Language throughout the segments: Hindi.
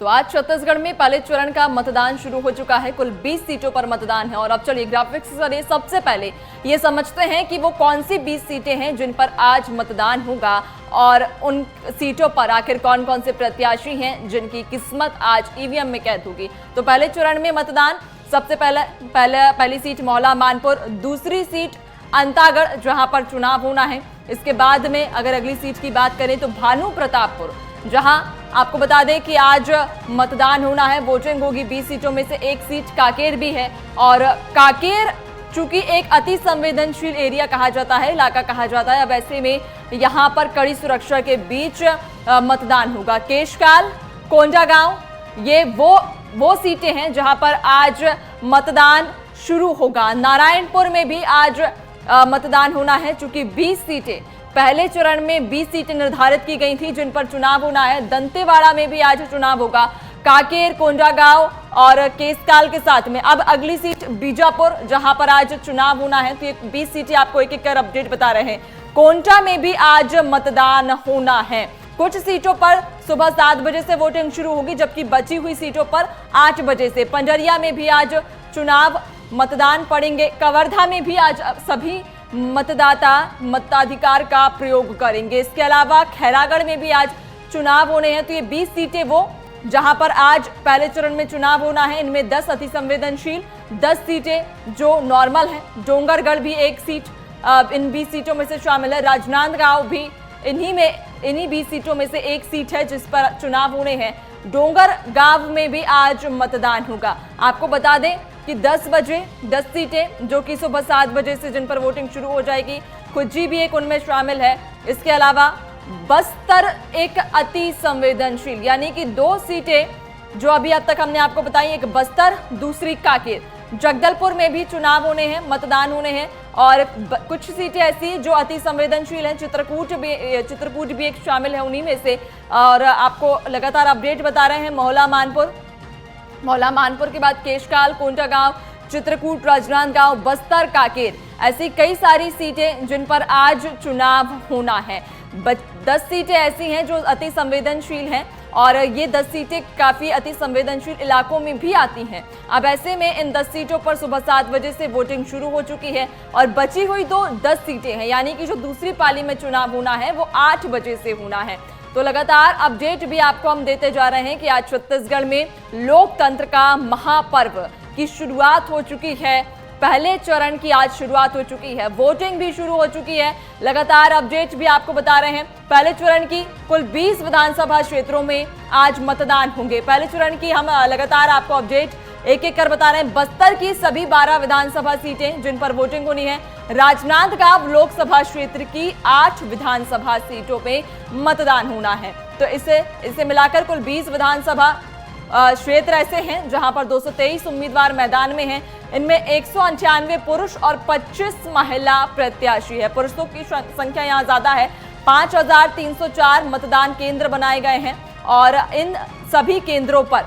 तो आज छत्तीसगढ़ में पहले चरण का मतदान शुरू हो चुका है। कुल 20 सीटों पर मतदान है और अब चलिए ग्राफिक्स से जरिए सबसे पहले ये समझते हैं कि वो कौन सी 20 सीटें हैं जिन पर आज मतदान होगा और उन सीटों पर आखिर कौन कौन से प्रत्याशी हैं जिनकी किस्मत आज ईवीएम में कैद होगी। तो पहले चरण में मतदान सबसे पहली सीट मोहला मानपुर, दूसरी सीट अंतागढ़ जहां पर चुनाव होना है। इसके बाद में अगर अगली सीट की बात करें तो भानु प्रतापपुर, जहां आपको बता दें कि आज मतदान होना है, वोटिंग होगी। 20 सीटों में से एक सीट कांकेर भी है और कांकेर चूंकि एक अति संवेदनशील एरिया कहा जाता है, इलाका कहा जाता है, अब ऐसे में यहां पर कड़ी सुरक्षा के बीच मतदान होगा। केशकाल, कोंडागांव ये वो सीटें हैं जहां पर आज मतदान शुरू होगा। नारायणपुर में भी आज मतदान होना है। चूंकि 20 सीटें पहले चरण में 20 सीटें निर्धारित की गई थी जिन पर चुनाव होना है। दंतेवाड़ा में भी आज चुनाव होगा। कांकेर, कोंडागांव और केशकाल के साथ में अब अगली सीट बीजापुर जहां पर आज चुनाव होना है। तो ये 20 सीटें आपको एक एक कर अपडेट बता रहे हैं। कोंटा में भी आज मतदान होना है। कुछ सीटों पर सुबह 7 बजे से वोटिंग शुरू होगी, जबकि बची हुई सीटों पर 8 बजे से। पंजरिया में भी आज चुनाव मतदान पड़ेंगे। कवर्धा में भी आज सभी मतदाता मताधिकार का प्रयोग करेंगे। इसके अलावा खैरागढ़ में भी आज चुनाव होने हैं। तो ये 20 सीटें वो जहां पर आज पहले चरण में चुनाव होना है। इनमें 10 अति संवेदनशील, 10 सीटें जो नॉर्मल है। डोंगरगढ़ भी एक सीट इन 20 सीटों में से शामिल है। राजनांदगांव भी इन्हीं 20 सीटों में से एक सीट है जिस पर चुनाव होने हैं। डोंगरगांव में भी आज मतदान होगा। आपको बता दें कि 10 बजे 10 सीटें जो कि सुबह 7 बजे से जिन पर वोटिंग शुरू हो जाएगी। खुज्जी भी एक उनमें शामिल है। इसके अलावा बस्तर एक अति संवेदनशील, यानी कि 2 सीटें जो अभी अब तक हमने आपको बताई, एक बस्तर, दूसरी कांकेर। जगदलपुर में भी चुनाव होने हैं, मतदान होने हैं और कुछ सीटें ऐसी जो अति संवेदनशील हैं। चित्रकूट भी एक शामिल है उन्हीं में से। और आपको लगातार अपडेट बता रहे हैं। मोहला मानपुर के बाद केशकाल, कोंडागांव, चित्रकूट, राजनांदगांव, बस्तर, कांकेर, ऐसी कई सारी सीटें जिन पर आज चुनाव होना है। 10 सीटें ऐसी हैं जो अति संवेदनशील हैं और ये 10 सीटें काफ़ी अति संवेदनशील इलाकों में भी आती हैं। अब ऐसे में इन 10 सीटों पर सुबह 7 बजे से वोटिंग शुरू हो चुकी है और बची हुई 10 सीटें हैं, यानी कि जो दूसरी पाली में चुनाव होना है वो 8 बजे से होना है। तो लगातार अपडेट भी आपको हम देते जा रहे हैं कि आज छत्तीसगढ़ में लोकतंत्र का महापर्व की शुरुआत हो चुकी है। पहले चरण की आज शुरुआत हो चुकी है, वोटिंग भी शुरू हो चुकी है। लगातार अपडेट भी आपको बता रहे हैं। पहले चरण की कुल 20 विधानसभा क्षेत्रों में आज मतदान होंगे। पहले चरण की हम लगातार आपको अपडेट एक एक कर बता रहे हैं। बस्तर की सभी 12 विधानसभा सीटें जिन पर वोटिंग होनी है। राजनांदगांव लोकसभा क्षेत्र की 8 विधानसभा सीटों पे मतदान होना है। तो इसे मिलाकर कुल 20 विधानसभा क्षेत्र ऐसे हैं जहां पर 223 उम्मीदवार मैदान में हैं। इनमें 198 पुरुष और 25 महिला प्रत्याशी है। पुरुषों की संख्या यहां ज्यादा है। 5304 मतदान केंद्र बनाए गए हैं और इन सभी केंद्रों पर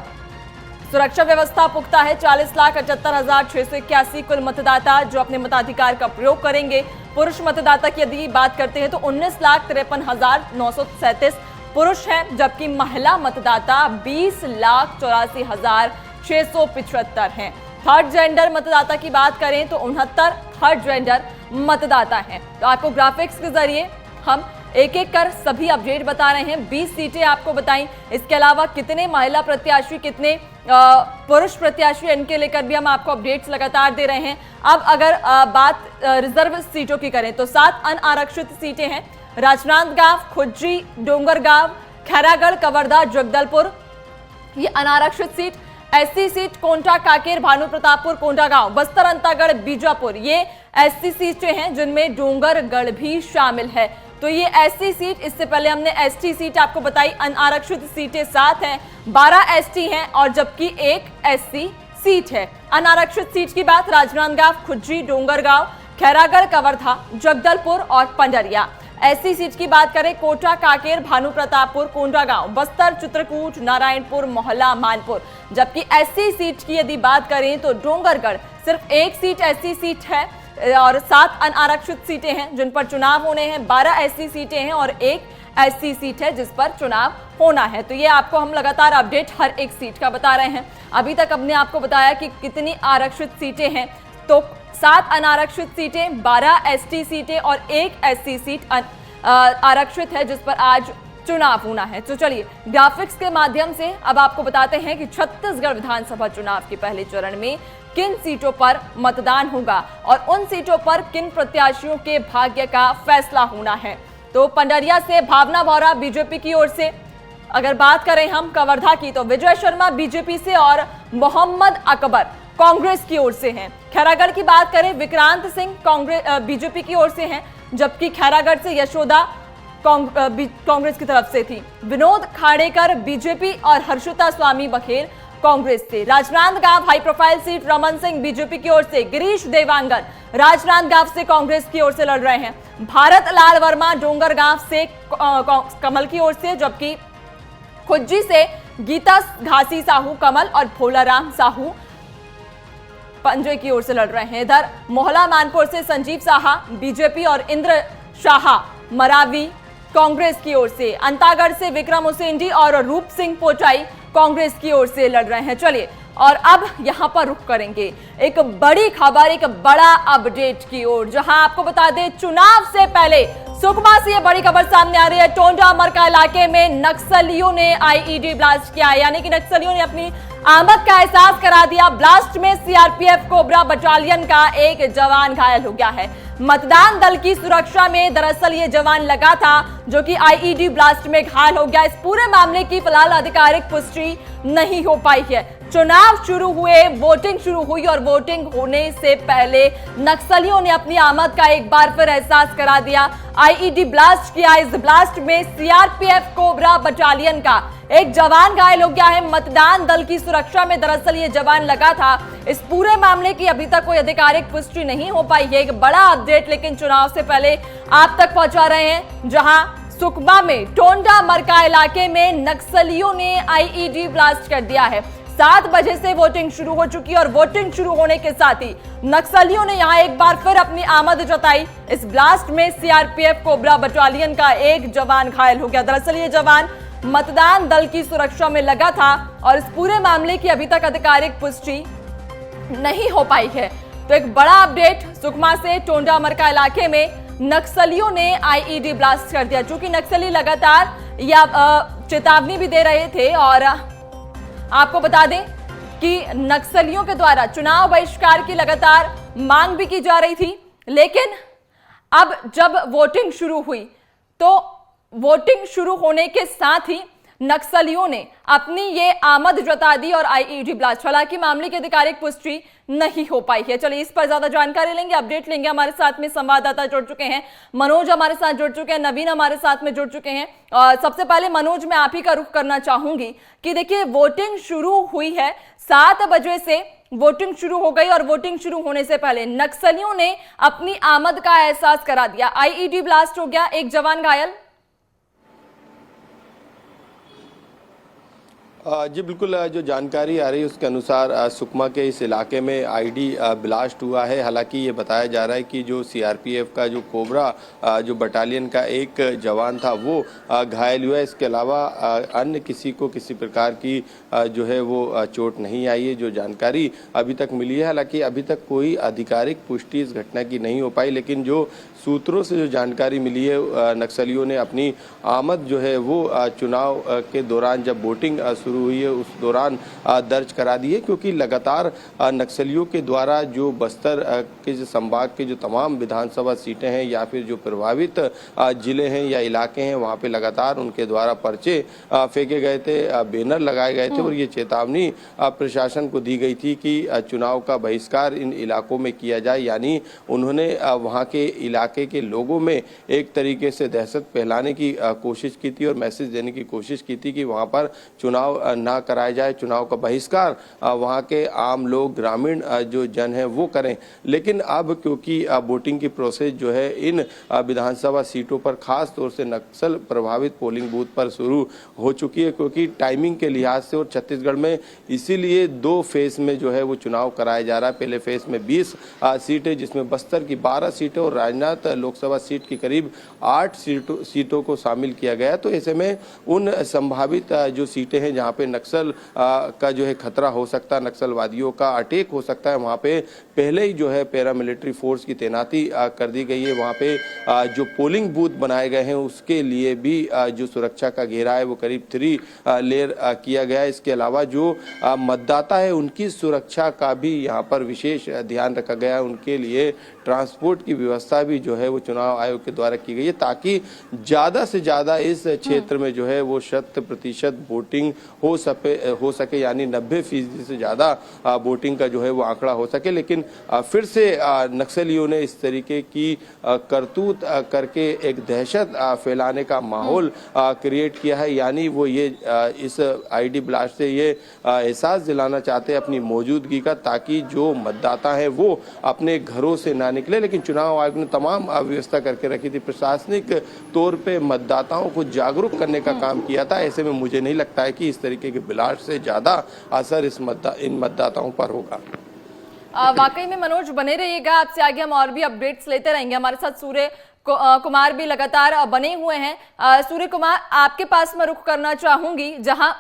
सुरक्षा व्यवस्था पुख्ता है। 40,78,681 कुल मतदाता जो अपने मताधिकार का प्रयोग करेंगे। पुरुष मतदाता की यदि बात करते हैं तो 19,53,937 पुरुष हैं, जबकि महिला मतदाता 20,84,675 हैं। थर्ड जेंडर मतदाता की बात करें तो 69 थर्ड जेंडर मतदाता हैं। तो आपको ग्राफिक्स के जरिए हम एक एक कर सभी अपडेट बता रहे हैं। 20 सीटें आपको बताई। इसके अलावा कितने महिला प्रत्याशी, कितने पुरुष प्रत्याशी, इनके लेकर भी हम आपको अपडेट्स लगातार दे रहे हैं। अब अगर बात रिजर्व सीटों की करें तो 7 अनारक्षित सीटें हैं। राजनांदगांव, खुज्जी, डोंगरगांव, खैरागढ़, कवर्धा, जगदलपुर ये अनारक्षित seat. SC seat Konta, Kanker, Bhanu Pratappur, Kondagaon, Bastar, Antagarh, Bijapur ये एससी सीटें हैं जिनमें डोंगरगढ़ भी शामिल है। तो ये एससी सीट, इससे पहले हमने एसटी सीट आपको बताई। अनारक्षित सीटें 7 हैं, 12 एसटी हैं और जबकि एक एससी सीट है। अनारक्षित सीट की बात राजनांदगांव, खुज्जी, डोंगरगांव, खैरागढ़, कवर्धा, जगदलपुर और पंडरिया। एससी सीट की बात करें कोटा, कांकेर, भानु प्रतापपुर, कोंडागांव, बस्तर, चित्रकूट, नारायणपुर, मोहला मानपुर। जबकि एससी सीट की यदि बात करें तो डोंगरगढ़ सिर्फ एक सीट एससी सीट है और 7 अनारक्षित सीटें हैं जिन पर चुनाव होने हैं। 12 एससी सीटें हैं और एक ऐसी सीट है जिस पर चुनाव होना है। तो ये आपको हम लगातार अपडेट हर एक सीट का बता रहे हैं। अभी तक हमने आपको बताया कि कितनी आरक्षित सीटें हैं, तो 7 अनारक्षित सीटें, 12 एसटी सीटें और 1 एससी सीट आरक्षित है जिस पर आज चुनाव होना है। तो चलिए ग्राफिक्स के माध्यम से अब आपको बताते हैं कि छत्तीसगढ़ विधानसभा चुनाव के पहले चरण में किन सीटों पर मतदान होगा और उन सीटों पर किन प्रत्याशियों के भाग्य का फैसला होना है। तो पंडरिया से भावना वोरा बीजेपी की ओर से, अगर बात करें हम कवर्धा की तो विजय शर्मा बीजेपी से और मोहम्मद अकबर कांग्रेस की ओर से हैं। खैरागढ़ की बात करें विक्रांत सिंह बीजेपी की ओर से हैं, जबकि खैरागढ़ से यशोदा कांग्रेस की तरफ से थी। विनोद खाड़ेकर बीजेपी और हर्षिता स्वामी बघेल कांग्रेस से। Rajnandgaon high profile seat Raman Singh BJP की ओर से, गिरीश देवांगन राजनांदगांव से कांग्रेस की ओर से लड़ रहे हैं। भारत लाल वर्मा डोंगरगांव से कमल की ओर से, जबकि खुज्जी से गीता घासी साहू कमल और भोलाराम साहू पंजे की ओर से लड़ रहे हैं। इधर मोहला मानपुर से संजीव साहा बीजेपी और इंद्र शाह मरावी कांग्रेस की ओर से। अंतागढ़ से विक्रम उसेंडी और रूप सिंह पोचाई कांग्रेस की ओर से लड़ रहे हैं। चलिए और अब यहां पर रुख करेंगे एक बड़ी खबर, एक बड़ा अपडेट की ओर, जहां आपको बता दें चुनाव से पहले सुकमा से यह बड़ी खबर सामने आ रही है। टोंडा मरका इलाके में नक्सलियों ने आईईडी ब्लास्ट किया, यानी कि नक्सलियों ने अपनी आमद का एहसास करा दिया। ब्लास्ट में सीआरपीएफ कोबरा बटालियन का एक जवान घायल हो गया है। मतदान दल की सुरक्षा में दरअसल ये जवान लगा था, जो कि आईईडी ब्लास्ट में घायल हो गया। इस पूरे मामले की फिलहाल आधिकारिक पुष्टि नहीं हो पाई है। चुनाव शुरू हुए, वोटिंग शुरू हुई और वोटिंग होने से पहले नक्सलियों ने अपनी आमद का एक बार फिर एहसास करा दिया। आईईडी ब्लास्ट किया। इस ब्लास्ट में सीआरपीएफ कोबरा बटालियन का एक जवान घायल हो गया है। मतदान दल की सुरक्षा में दरअसल ये जवान लगा था। इस पूरे मामले की अभी तक कोई आधिकारिक पुष्टि नहीं हो पाई है। एक बड़ा अपडेट लेकिन चुनाव से पहले आप तक पहुंचा रहे हैं, जहां सुकमा में टोंडा मरका इलाके में नक्सलियों ने आईईडी ब्लास्ट कर दिया है। 7 बजे से वोटिंग शुरू हो चुकी है और वोटिंग शुरू होने के साथ ही नक्सलियों ने यहां एक बार फिर अपनी आमद जताई। इस ब्लास्ट में सीआरपीएफ कोबरा बटालियन का एक जवान घायल हो गया। दरअसल ये जवान मतदान दल की सुरक्षा में लगा था और इस पूरे मामले की अभी तक आधिकारिक पुष्टि नहीं हो पाई है। तो एक बड़ा अपडेट, सुकमा से टोंडा मरका इलाके में नक्सलियों ने आईईडी ब्लास्ट कर दिया। चूंकि नक्सली लगातार चेतावनी भी दे रहे थे और आपको बता दें कि नक्सलियों के द्वारा चुनाव बहिष्कार की लगातार मांग भी की जा रही थी, लेकिन अब जब वोटिंग शुरू हुई तो वोटिंग शुरू होने के साथ ही नक्सलियों ने अपनी ये आमद जता दी और आईईडी ब्लास्ट। हालांकि मामले की आधिकारिक पुष्टि नहीं हो पाई है। चलिए इस पर ज्यादा जानकारी लेंगे, अपडेट लेंगे। हमारे साथ में संवाददाता जुड़ चुके हैं, मनोज हमारे साथ जुड़ चुके हैं, नवीन हमारे साथ में जुड़ चुके हैं। और सबसे पहले मनोज, मैं आप ही का रुख करना चाहूंगी कि देखिए वोटिंग शुरू हुई है, 7 बजे से वोटिंग शुरू हो गई और वोटिंग शुरू होने से पहले नक्सलियों ने अपनी आमद का एहसास करा दिया। आईईडी ब्लास्ट हो गया, एक जवान घायल। जी बिल्कुल, जो जानकारी आ रही है उसके अनुसार सुकमा के इस इलाके में आईडी ब्लास्ट हुआ है। हालांकि ये बताया जा रहा है कि जो सीआरपीएफ का जो कोबरा जो बटालियन का एक जवान था वो घायल हुआ है। इसके अलावा अन्य किसी को किसी प्रकार की जो है वो चोट नहीं आई है, जो जानकारी अभी तक मिली है। हालांकि अभी तक कोई आधिकारिक पुष्टि इस घटना की नहीं हो पाई, लेकिन जो सूत्रों से जो जानकारी मिली है, नक्सलियों ने अपनी आमद जो है वो चुनाव के दौरान जब वोटिंग शुरू हुई है उस दौरान दर्ज करा दी है, क्योंकि लगातार नक्सलियों के द्वारा जो बस्तर के जो संभाग के जो तमाम विधानसभा सीटें हैं या फिर जो प्रभावित जिले हैं या इलाके हैं वहाँ पे लगातार उनके द्वारा पर्चे फेंके गए थे, बैनर लगाए गए थे और ये चेतावनी प्रशासन को दी गई थी कि चुनाव का बहिष्कार इन इलाकों में किया जाए। यानी उन्होंने वहाँ के इलाके के लोगों में एक तरीके से दहशत फैलाने की कोशिश की थी और मैसेज देने की कोशिश की थी कि वहाँ पर चुनाव चुनाव ना कराया जाए, चुनाव का बहिष्कार वहाँ के आम लोग, ग्रामीण जो जन है वो करें। लेकिन अब क्योंकि वोटिंग की प्रोसेस जो है इन विधानसभा सीटों पर खास तौर से नक्सल प्रभावित पोलिंग बूथ पर शुरू हो चुकी है, क्योंकि टाइमिंग के लिहाज से और छत्तीसगढ़ में इसीलिए 2 फेज में जो है वो चुनाव कराया जा रहा है। पहले फेज में 20 सीटें, जिसमें बस्तर की 12 सीटें और राजनांदगांव लोकसभा सीट की करीब 8 सीटों को शामिल किया गया है। तो ऐसे में उन संभावित जो सीटें हैं जहां पे नक्सल का जो है खतरा हो सकता है, नक्सलवादियों का अटैक हो सकता है, वहां पे पहले ही जो है पैरामिलिट्री फोर्स की तैनाती कर दी गई है। वहां पे जो पोलिंग बूथ बनाए गए हैं उसके लिए भी जो सुरक्षा का घेरा है वो करीब 3 लेयर किया गया है। इसके अलावा जो मतदाता है उनकी सुरक्षा का भी यहाँ पर विशेष ध्यान रखा गया है। उनके लिए ट्रांसपोर्ट की व्यवस्था भी जो है वो चुनाव आयोग के द्वारा की गई है, ताकि ज़्यादा से ज़्यादा इस क्षेत्र में जो है वो 100% वोटिंग हो सके, यानी 90% से ज़्यादा वोटिंग का जो है वो आंकड़ा हो सके। लेकिन फिर से नक्सलियों ने इस तरीके की करतूत करके एक दहशत फैलाने का माहौल क्रिएट किया है, यानी वो ये इस आईडी ब्लास्ट से ये एहसास दिलाना चाहते हैं अपनी मौजूदगी का, ताकि जो मतदाता हैं वो अपने घरों से ना निकले। लेकिन चुनाव आयोग ने तमाम व्यवस्था करके रखी थी, प्रशासनिक तौर पे मतदाताओं को जागरूक करने का काम किया था। ऐसे में मुझे नहीं लगता है कि इस तरीके के ब्लास्ट से ज्यादा असर इन मतदाताओं पर होगा। वाकई में मनोज बने रहिएगा, आपसे आगे हम और भी अपडेट्स लेते रहेंगे। हमारे साथ सूर्य कुमार भी लगातार बने हुए हैं। सूर्य कुमार, आपके पास मैं रुख करना चाहूंगी, जहां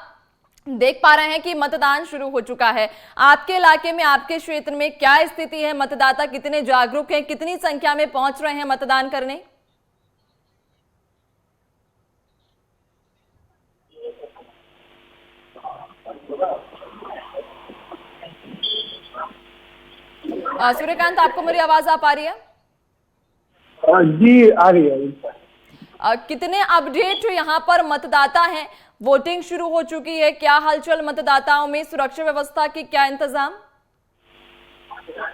देख पा रहे हैं कि मतदान शुरू हो चुका है। आपके इलाके में, आपके क्षेत्र में क्या स्थिति है? मतदाता कितने जागरूक हैं, कितनी संख्या में पहुंच रहे हैं मतदान करने? सूर्यकांत, आपको मेरी आवाज आ पा रही है? जी आ रही है। कितने अपडेट यहाँ पर मतदाता हैं? वोटिंग शुरू हो चुकी है, क्या हलचल मतदाताओं में? सुरक्षा व्यवस्था की क्या इंतजाम?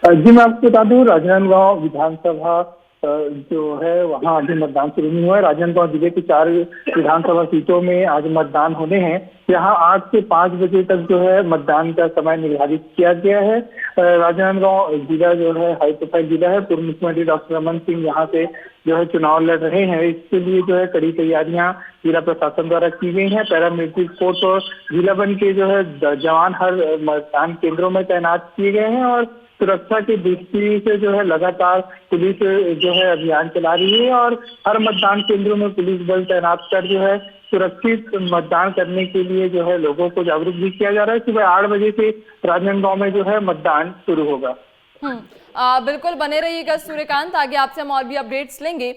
जी मैं आपको बता दूं, राजनांदगांव विधानसभा जो है वहां अभी मतदान शुरू नहीं हुआ है। राजनांदगांव जिले की 4 विधानसभा सीटों में आज मतदान होने हैं। यहाँ 8 से 5 बजे तक जो है मतदान का समय निर्धारित किया गया है। राजनांदगांव जिला जो है हाई प्रोफाइल जिला है। पूर्व मुख्यमंत्री डॉक्टर रमन सिंह यहाँ से जो है चुनाव लड़ रहे हैं। इसके लिए जो है कड़ी तैयारियां जिला प्रशासन द्वारा की गई हैं। पैरामिलिट्री फोर्स और जिला बल के जो है जवान हर मतदान केंद्रों में तैनात किए गए हैं और सुरक्षा की दृष्टि से जो है लगातार पुलिस जो है अभियान चला रही है और हर मतदान केंद्रों में पुलिस बल तैनात कर जो है सुरक्षित मतदान करने के लिए जो है लोगों को जागरूक भी किया जा रहा है। सुबह 8 बजे से राजनांदगांव में जो है मतदान शुरू होगा। बिल्कुल बने रहिएगा सूर्यकांत, आगे आपसे हम और भी अपडेट्स लेंगे।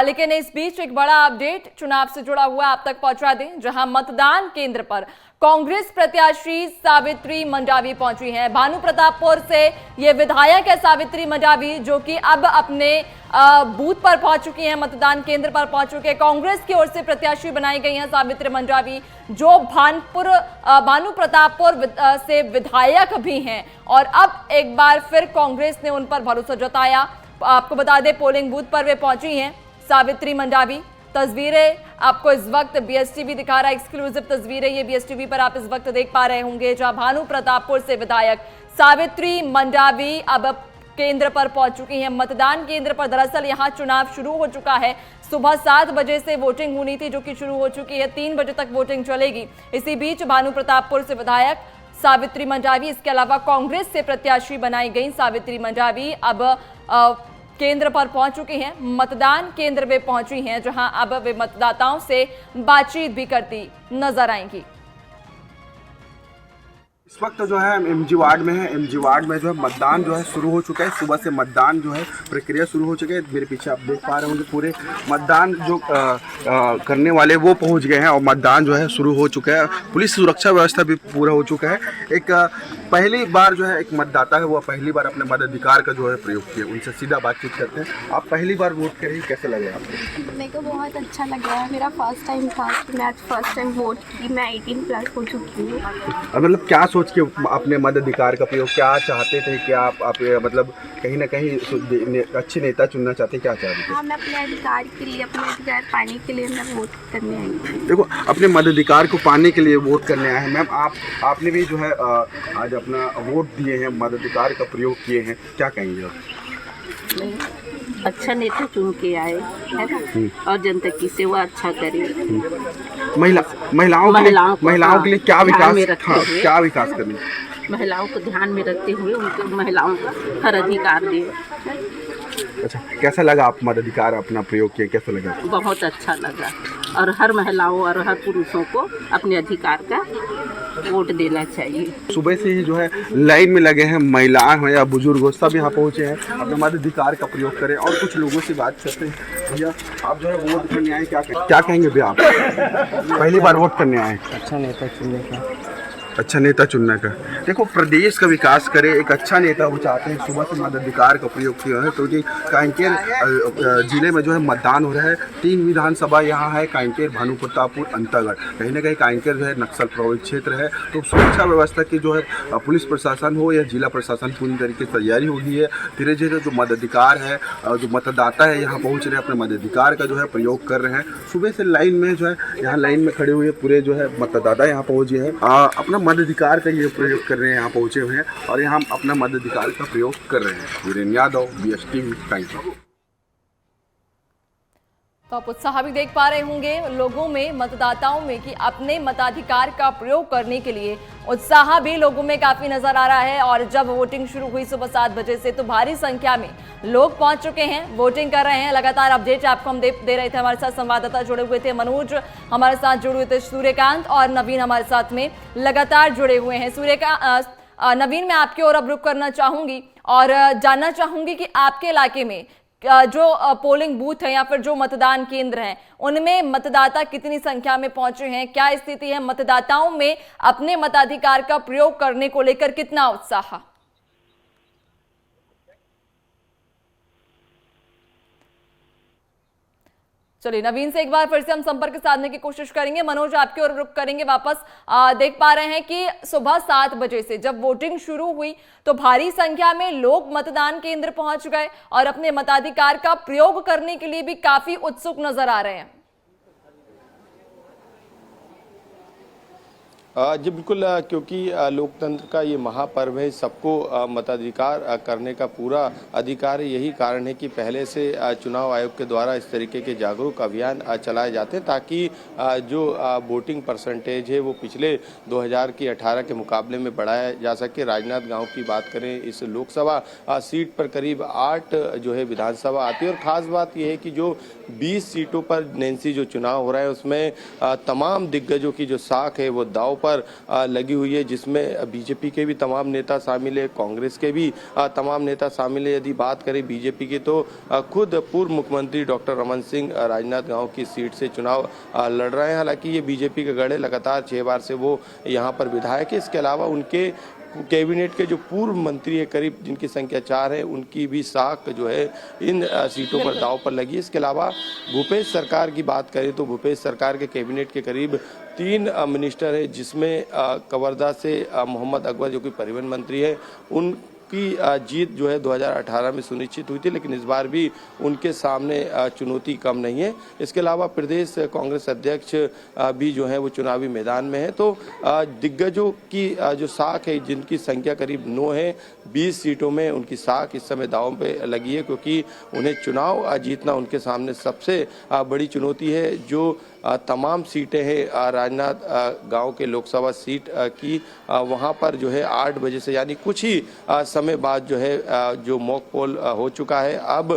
लेकिन इस बीच एक बड़ा अपडेट चुनाव से जुड़ा हुआ आप तक पहुंचा दें, जहां मतदान केंद्र पर कांग्रेस प्रत्याशी सावित्री मंडावी पहुंची हैं। भानु प्रतापपुर से ये विधायक है सावित्री मंडावी, जो कि अब अपने बूथ पर पहुंच चुकी हैं, मतदान केंद्र पर पहुंच चुके हैं। कांग्रेस की ओर से प्रत्याशी बनाई गई हैं सावित्री मंडावी, जो भानु प्रतापपुर से विधायक भी हैं और अब एक बार फिर कांग्रेस ने उन पर भरोसा जताया। आपको बता दें, पोलिंग बूथ पर वे पहुंची हैं सावित्री मंडावी। तस्वीरें आपको इस वक्त बीएसटीवी दिखा रहा है, एक्सक्लूसिव तस्वीरें ये बीएसटीवी पर आप इस वक्त देख पा रहे होंगे, जहां भानु प्रतापपुर से विधायक सावित्री मंडावी अब केंद्र पर पहुंच चुकी हैं। मतदान केंद्र पर दरअसल यहां चुनाव शुरू हो चुका है। सुबह 7 बजे से वोटिंग होनी थी, जो कि शुरू हो चुकी है। 3 बजे तक वोटिंग चलेगी। इसी बीच भानु प्रतापपुर से विधायक सावित्री मंडावी, इसके अलावा कांग्रेस से प्रत्याशी बनाई गई सावित्री मंडावी अब केंद्र पर पहुंच चुकी हैं। मतदान केंद्र में पहुंची हैं, जहां अब वे मतदाताओं से बातचीत भी करती नजर आएंगी। इस वक्त जो है एमजी वार्ड में है। एमजी वार्ड में जो है मतदान जो है शुरू हो चुका है। सुबह से मतदान जो है प्रक्रिया शुरू हो चुकी है। मेरे पीछे आप देख पा रहे होंगे पूरे मतदान जो करने वाले वो पहुंच गए हैं और मतदान जो है शुरू हो चुका है। पुलिस सुरक्षा व्यवस्था भी पूरा हो चुका है। एक पहली बार जो है एक मतदाता है वो पहली बार अपने मताधिकार का जो है प्रयोग किया। उनसे सीधा बातचीत करते हैं। आप पहली बार वोट करें, कैसे लगे आपको? मेरे को बहुत अच्छा लगा है। मेरा फर्स्ट टाइम था कि मैं फर्स्ट टाइम वोट की। मैं 18+ हो चुकी हूँ। मतलब क्या सोच के अपने मताधिकार का प्रयोग, क्या चाहते थे, क्या आप मतलब कहीं ना कहीं अच्छे नेता चुनना चाहते, क्या चाहते थे? हाँ, मैं अपने अधिकार के लिए, अपने अधिकार पाने के लिए मैं वोट करने आई हूँ। देखो, अपने मताधिकार को पाने के लिए वोट करने आए हैं मैम। आपने भी जो है आज अपना वोट दिए हैं, मताधिकार का प्रयोग किए हैं, क्या कहेंगे आप? अच्छा नेता चुन के आए है ना, और जनता की सेवा अच्छा करे। महिलाओं के लिए क्या विकास करने, महिलाओं को ध्यान में रखते हुए उनको महिलाओं का हर अधिकार दे। अच्छा, कैसा लगा आप मताधिकार अपना प्रयोग किया, कैसा लगा? बहुत अच्छा लगा, और हर महिलाओं और हर पुरुषों को अपने अधिकार का वोट देना चाहिए। सुबह से ही जो है लाइन में लगे हैं, महिलाएं हो या बुजुर्ग हो, सब यहाँ पहुँचे हैं अपने मताधिकार का प्रयोग करें। और कुछ लोगों से बात करते हैं। भैया, आप जो है वोट करने आए, क्या कहेंगे भैया? आप पहली बार वोट करने आए? अच्छा नेता चुनने का। देखो, प्रदेश का विकास करे, एक अच्छा नेता वो चाहते हैं। सुबह से मताधिकार का प्रयोग किया है, क्योंकि कांकेर जिले में जो है मतदान हो रहा है। 3 विधानसभा यहाँ है, कांकेर, भानुप्रतापपुर, अंतागढ़। कहीं ना कहीं कांकेर जो है नक्सल प्रभावित क्षेत्र है, तो सुरक्षा व्यवस्था की जो है पुलिस प्रशासन हो या जिला प्रशासन पूरी तरीके से तैयारी हो गई है। धीरे धीरे जो मताधिकार है, जो मतदाता है यहाँ पहुँच रहे हैं, अपने मताधिकार का जो है प्रयोग कर रहे हैं। सुबह से लाइन में जो है, यहाँ लाइन में खड़े हुए पूरे जो है मतदाता यहाँ पहुँचे हैं, अपना मताधिकार का ये प्रयोग कर रहे हैं, यहाँ पहुँचे हुए हैं और यहाँ अपना मताधिकार का प्रयोग कर रहे हैं। वीरेन यादव, BSTV, कांकेर। तो आप उत्साह भी देख पा रहे होंगे लोगों में, मतदाताओं में, कि अपने मताधिकार का प्रयोग करने के लिए उत्साह भी लोगों में काफी नजर आ रहा है। और जब वोटिंग शुरू हुई सुबह 7 बजे से, तो भारी संख्या में लोग पहुंच चुके हैं, वोटिंग कर रहे हैं। लगातार अपडेट आपको हम दे रहे थे। हमारे साथ संवाददाता जुड़े हुए थे, मनोज हमारे साथ जुड़े हुए थे, सूर्यकांत और नवीन हमारे साथ में लगातार जुड़े हुए हैं। नवीन, मैं आपकी ओर अब रुख करना चाहूंगी और जानना चाहूंगी कि आपके इलाके में जो पोलिंग बूथ है या फिर जो मतदान केंद्र हैं, उनमें मतदाता कितनी संख्या में पहुंचे हैं, क्या स्थिति है? मतदाताओं में अपने मताधिकार का प्रयोग करने को लेकर कितना उत्साह? चलिए, नवीन से एक बार फिर से हम संपर्क साधने की कोशिश करेंगे। मनोज, आपकी ओर रुख करेंगे वापस। देख पा रहे हैं कि सुबह 7 बजे से जब वोटिंग शुरू हुई, तो भारी संख्या में लोग मतदान केंद्र पहुंच गए और अपने मताधिकार का प्रयोग करने के लिए भी काफी उत्सुक नजर आ रहे हैं। जी बिल्कुल, क्योंकि लोकतंत्र का ये महापर्व है, सबको मताधिकार करने का पूरा अधिकार है। यही कारण है कि पहले से चुनाव आयोग के द्वारा इस तरीके के जागरूक अभियान चलाए जाते हैं, ताकि जो वोटिंग परसेंटेज है वो पिछले 2018 के मुकाबले में बढ़ाया जा सके। राजनांदगांव की बात करें, इस लोकसभा सीट पर करीब 8 जो है विधानसभा आती है। और ख़ास बात यह है कि जो 20 सीटों पर नैन्सी जो चुनाव हो रहा है, उसमें तमाम दिग्गजों की जो साख है वो दाव पर लगी हुई है, जिसमें बीजेपी के भी तमाम नेता शामिल है, कांग्रेस के भी तमाम नेता शामिल है। यदि बात करें बीजेपी की, तो खुद पूर्व मुख्यमंत्री डॉक्टर रमन सिंह राजनांदगांव की सीट से चुनाव लड़ रहे हैं। हालांकि ये बीजेपी का गढ़ है, लगातार 6 बार से वो यहाँ पर विधायक है। इसके अलावा उनके कैबिनेट के जो पूर्व मंत्री है, करीब जिनकी संख्या 4 है, उनकी भी साख जो है इन सीटों पर दाव पर लगी है। इसके अलावा भूपेश सरकार की बात करें तो भूपेश सरकार के कैबिनेट के करीब 3 मिनिस्टर है, जिसमें कवर्धा से मोहम्मद अकबर जो कि परिवहन मंत्री है, उनकी जीत जो है 2018 में सुनिश्चित हुई थी, लेकिन इस बार भी उनके सामने चुनौती कम नहीं है। इसके अलावा प्रदेश कांग्रेस अध्यक्ष भी जो है वो चुनावी मैदान में है। तो दिग्गजों की जो साख है, जिनकी संख्या करीब 9 है, 20 सीटों में उनकी साख इस समय दांव पे लगी है, क्योंकि उन्हें चुनाव जीतना उनके सामने सबसे बड़ी चुनौती है। जो तमाम सीटें हैं राजनांदगांव के लोकसभा सीट की, वहां पर जो है 8 बजे से, यानी कुछ ही समय बाद जो है जो मॉक पोल हो चुका है। अब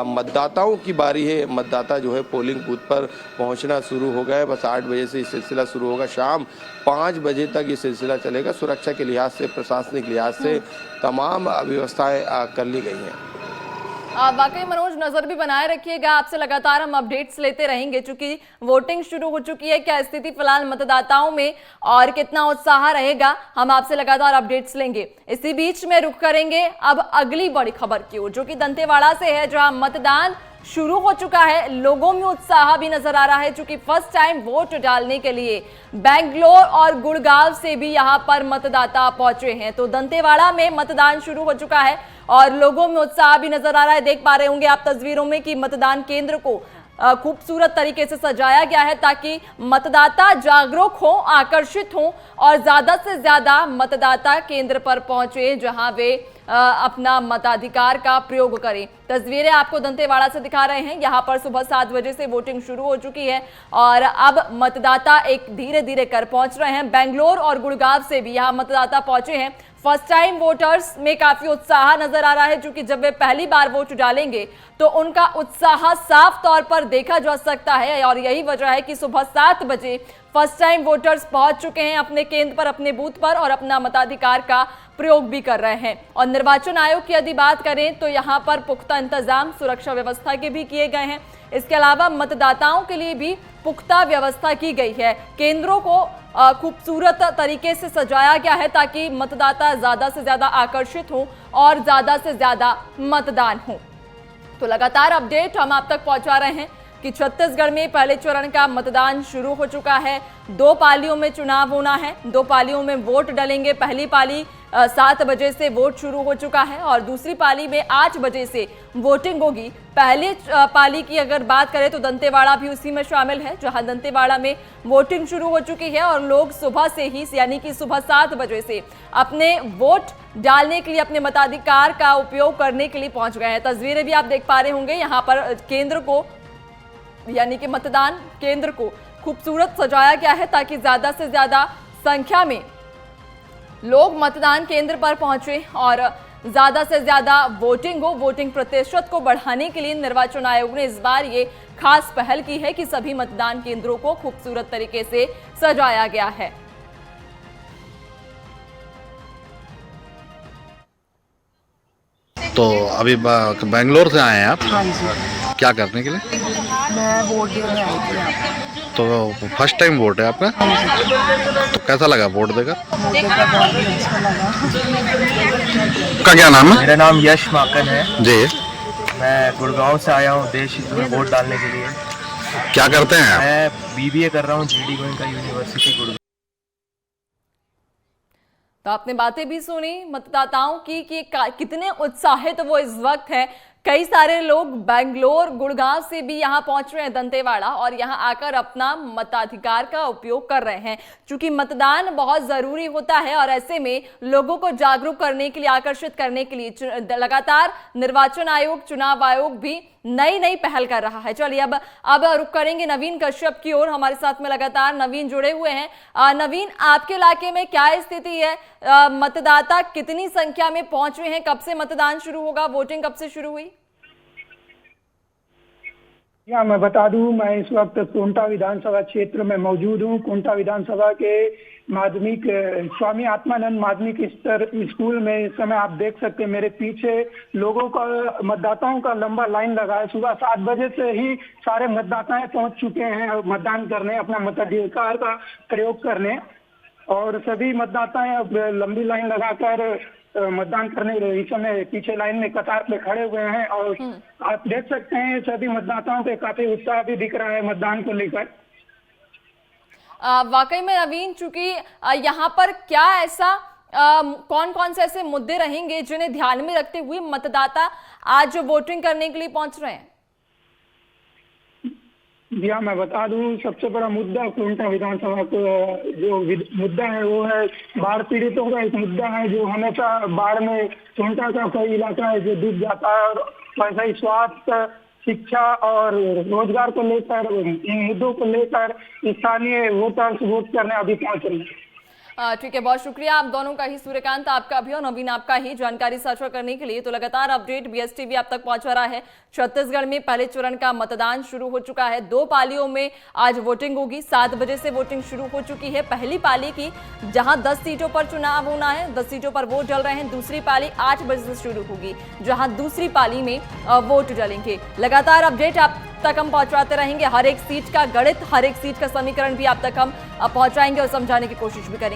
मतदाताओं की बारी है, मतदाता जो है पोलिंग बूथ पर पहुंचना शुरू हो गया है। बस 8 बजे से ये सिलसिला शुरू होगा, शाम 5 बजे तक ये सिलसिला चलेगा। सुरक्षा के लिहाज से, प्रशासनिक लिहाज से तमाम व्यवस्थाएं कर ली गई हैं। वाकई मनोज, नजर भी बनाए रखिएगा, आपसे लगातार हम अपडेट्स लेते रहेंगे, चूंकि वोटिंग शुरू हो चुकी है। क्या स्थिति फिलहाल मतदाताओं में और कितना उत्साह रहेगा, हम आपसे लगातार अपडेट्स लेंगे। इसी बीच में रुख करेंगे अब अगली बड़ी खबर की ओर, जो कि दंतेवाड़ा से है, जहां मतदान शुरू हो चुका है। लोगों में उत्साह भी नजर आ रहा है, चूंकि फर्स्ट टाइम वोट डालने के लिए बेंगलोर और गुड़गांव से भी यहां पर मतदाता पहुंचे हैं। तो दंतेवाड़ा में मतदान शुरू हो चुका है और लोगों में उत्साह भी नजर आ रहा है। देख पा रहे होंगे आप तस्वीरों में कि मतदान केंद्र को खूबसूरत तरीके से सजाया गया है ताकि मतदाता जागरूक हो, आकर्षित हो और ज्यादा से ज्यादा मतदाता केंद्र पर पहुंचे जहां वे अपना मताधिकार का प्रयोग करें। तस्वीरें आपको दंतेवाड़ा से दिखा रहे हैं। यहां पर सुबह 7 बजे से वोटिंग शुरू हो चुकी है और अब मतदाता एक धीरे धीरे कर पहुंच रहे हैं। बेंगलोर और गुड़गांव से भी यहां मतदाता पहुंचे हैं। फर्स्ट टाइम वोटर्स में काफी उत्साह नजर आ रहा है, क्योंकि जब वे पहली बार वोट डालेंगे तो उनका उत्साह साफ तौर पर देखा जा सकता है और यही वजह है कि सुबह 7 बजे फर्स्ट टाइम वोटर्स पहुंच चुके हैं अपने केंद्र पर, अपने बूथ पर और अपना मताधिकार का प्रयोग भी कर रहे हैं। और निर्वाचन आयोग की यदि बात करें तो यहां पर पुख्ता इंतजाम सुरक्षा व्यवस्था के भी किए गए हैं। इसके अलावा मतदाताओं के लिए भी पुख्ता व्यवस्था की गई है। केंद्रों को खूबसूरत तरीके से सजाया गया है ताकि मतदाता ज्यादा से ज्यादा आकर्षित हो और ज्यादा से ज्यादा मतदान हो। तो लगातार अपडेट हम आप तक पहुंचा रहे हैं कि छत्तीसगढ़ में पहले चरण का मतदान शुरू हो चुका है। 2 पालियों में चुनाव होना है, 2 पालियों में वोट डलेंगे। पहली पाली 7 बजे से वोट शुरू हो चुका है और दूसरी पाली में 8 बजे से वोटिंग होगी। पहले पाली की अगर बात करें तो दंतेवाड़ा भी उसी में शामिल है, जहां दंतेवाड़ा में वोटिंग शुरू हो चुकी है और लोग सुबह से ही यानी कि सुबह 7 बजे से अपने वोट डालने के लिए, अपने मताधिकार का उपयोग करने के लिए पहुंच गए हैं। तस्वीरें भी आप देख पा रहे होंगे। यहाँ पर केंद्र को यानी कि मतदान केंद्र को खूबसूरत सजाया गया है ताकि ज्यादा से ज्यादा संख्या में लोग मतदान केंद्र पर पहुंचे और ज्यादा से ज्यादा वोटिंग हो। वोटिंग प्रतिशत को बढ़ाने के लिए निर्वाचन आयोग ने इस बार ये खास पहल की है कि सभी मतदान केंद्रों को खूबसूरत तरीके से सजाया गया है। तो अभी बेंगलोर से आए हैं आप? हाँ जी, क्या करने के लिए? मैं वोट देने आई थी यहाँ पे। तो फर्स्ट टाइम वोट है आपका? हाँ जी, तो कैसा लगा वोट देकर? वोट देकर बहुत ही अच्छा लगा। का क्या नाम है? मेरा नाम यश माकन है। जी। मैं गुड़गांव से आया हूँ देश हित में वोट डालने के लिए। क्या करते हैं आप? मैं BBA कर रहा हूँ GD गोयनका यूनिवर्सिटी गुड़गांव। तो आपने बातें भी सुनी मतदाताओं की कि कितने उत्साहित वो इस वक्त है। कई सारे लोग बेंगलोर, गुड़गांव से भी यहां पहुंच रहे हैं दंतेवाड़ा और यहां आकर अपना मताधिकार का उपयोग कर रहे हैं। चूंकि मतदान बहुत जरूरी होता है और ऐसे में लोगों को जागरूक करने के लिए, आकर्षित करने के लिए लगातार निर्वाचन आयोग, चुनाव आयोग भी नई नई पहल कर रहा है। चलिए अब रुक करेंगे नवीन कश्यप की ओर। हमारे साथ में लगातार नवीन जुड़े हुए हैं। नवीन, आपके इलाके में क्या स्थिति है? मतदाता कितनी संख्या में पहुंचे हैं? कब से मतदान शुरू होगा? वोटिंग कब से शुरू हुई? या मैं बता दूं, मैं इस वक्त कोंटा विधानसभा क्षेत्र में मौजूद हूं। कोंटा विधानसभा के माध्यमिक स्वामी आत्मानंद माध्यमिक स्तर स्कूल में इस समय आप देख सकते हैं मेरे पीछे लोगों का, मतदाताओं का लंबा लाइन लगा है। सुबह 7 बजे से ही सारे मतदाताएं पहुंच चुके हैं मतदान करने, अपना मताधिकार का प्रयोग करने, और सभी मतदाताएं अब लंबी लाइन लगाकर मतदान करने इस समय पीछे लाइन में कतार पे खड़े हुए हैं। और आप देख सकते हैं सभी मतदाताओं के काफी उत्साह भी दिख रहा है मतदान को लेकर। वाकई में नवीन, चूंकि यहाँ पर क्या ऐसा कौन कौन से ऐसे मुद्दे रहेंगे जिन्हें ध्यान में रखते हुए मतदाता आज वोटिंग करने के लिए पहुंच रहे हैं? जी हाँ, मैं बता दूं, सबसे बड़ा मुद्दा कोंटा विधानसभा का जो मुद्दा है वो है बाढ़ पीड़ितों का एक मुद्दा है, जो हमेशा बाढ़ में कोंटा का कई इलाका है जो डूब जाता है। और वैसा ही स्वास्थ्य, शिक्षा और रोजगार को लेकर, इन मुद्दों को लेकर स्थानीय वोटर्स वोट करने अभी पहुंच रहे हैं। ठीक है, बहुत शुक्रिया आप दोनों का ही, सूर्यकांत आपका भी और नवीन आपका ही, जानकारी साझा करने के लिए। तो लगातार अपडेट BSTV आप तक पहुंचा रहा है। छत्तीसगढ़ में पहले चरण का मतदान शुरू हो चुका है। 2 पालियों में आज वोटिंग होगी। 7 बजे से वोटिंग शुरू हो चुकी है पहली पाली की, जहां 10 सीटों पर चुनाव होना है, 10 सीटों पर वोट डल रहे हैं। दूसरी पाली 8 बजे से शुरू होगी, जहां दूसरी पाली में वोट डलेंगे। लगातार अपडेट आप तक हम पहुंचाते रहेंगे। हर एक सीट का गणित, हर एक सीट का समीकरण भी आप तक हम पहुंचाएंगे और समझाने की कोशिश भी करेंगे।